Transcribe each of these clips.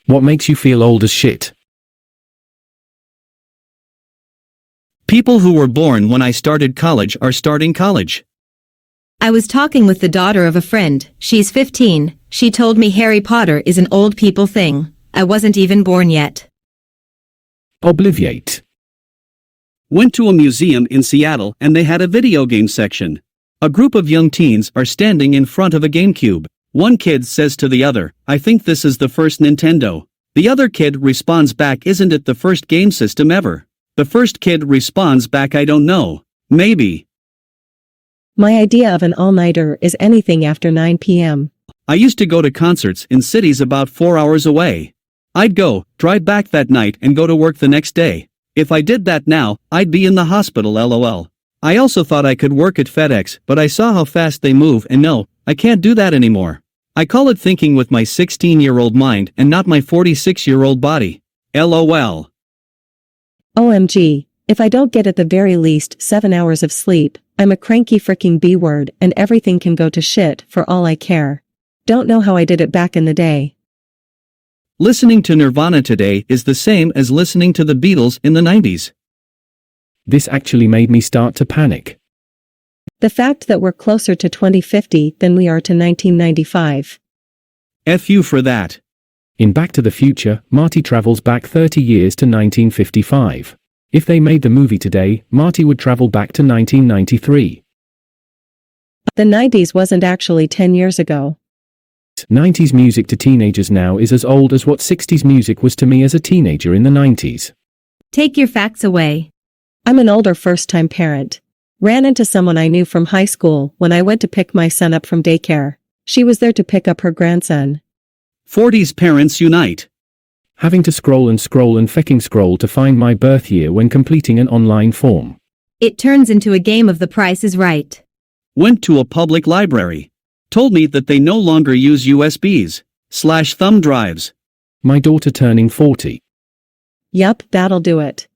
What makes you feel old as shit? People who were born when I started college are starting college. I was talking with the daughter of a friend. She's 15. She told me Harry Potter is an old people thing. I wasn't even born yet. Obliviate. Went to a museum in Seattle and they had a video game section. A group of young teens are standing in front of a GameCube. One kid says to the other, "I think this is the first Nintendo." The other kid responds back, "Isn't it the first game system ever?" The first kid responds back, "I don't know. Maybe." My idea of an all-nighter is anything after 9 p.m. I used to go to concerts in cities about 4 hours away. I'd go, drive back that night and go to work the next day. If I did that now, I'd be in the hospital, lol. I also thought I could work at FedEx, but I saw how fast they move and no, I can't do that anymore. I call it thinking with my 16-year-old mind and not my 46-year-old body. LOL. OMG, if I don't get at the very least 7 hours of sleep, I'm a cranky freaking B-word and everything can go to shit for all I care. Don't know how I did it back in the day. Listening to Nirvana today is the same as listening to the Beatles in the 90s. This actually made me start to panic. The fact that we're closer to 2050 than we are to 1995. F you for that. In Back to the Future, Marty travels back 30 years to 1955. If they made the movie today, Marty would travel back to 1993. The 90s wasn't actually 10 years ago. 90s music to teenagers now is as old as what 60s music was to me as a teenager in the 90s. Take your facts away. I'm an older first-time parent. Ran into someone I knew from high school when I went to pick my son up from daycare. She was there to pick up her grandson. 40s parents unite. Having to scroll and fecking scroll to find my birth year when completing an online form. It turns into a game of The Price is Right. Went to a public library. Told me that they no longer use USBs/thumb drives. My daughter turning 40. Yup, that'll do it.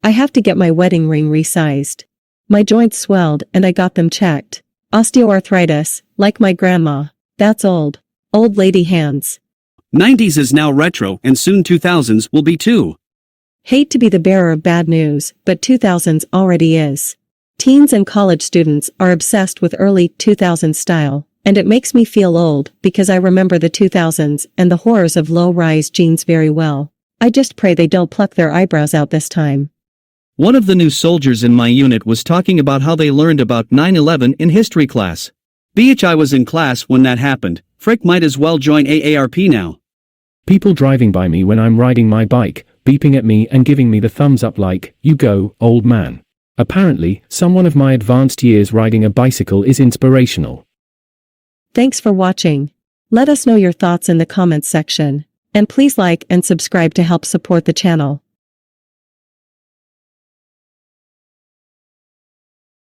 I have to get my wedding ring resized. My joints swelled and I got them checked. Osteoarthritis, like my grandma. That's old. Old lady hands. 90s is now retro and soon 2000s will be too. Hate to be the bearer of bad news, but 2000s already is. Teens and college students are obsessed with early 2000s style, and it makes me feel old because I remember the 2000s and the horrors of low-rise jeans very well. I just pray they don't pluck their eyebrows out this time. One of the new soldiers in my unit was talking about how they learned about 9/11 in history class. Bitch, I was in class when that happened. Frick, might as well join AARP now. People driving by me when I'm riding my bike, beeping at me and giving me the thumbs up like, "You go, old man." Apparently, someone of my advanced years riding a bicycle is inspirational. Thanks for watching. Let us know your thoughts in the comments section. And please like and subscribe to help support the channel.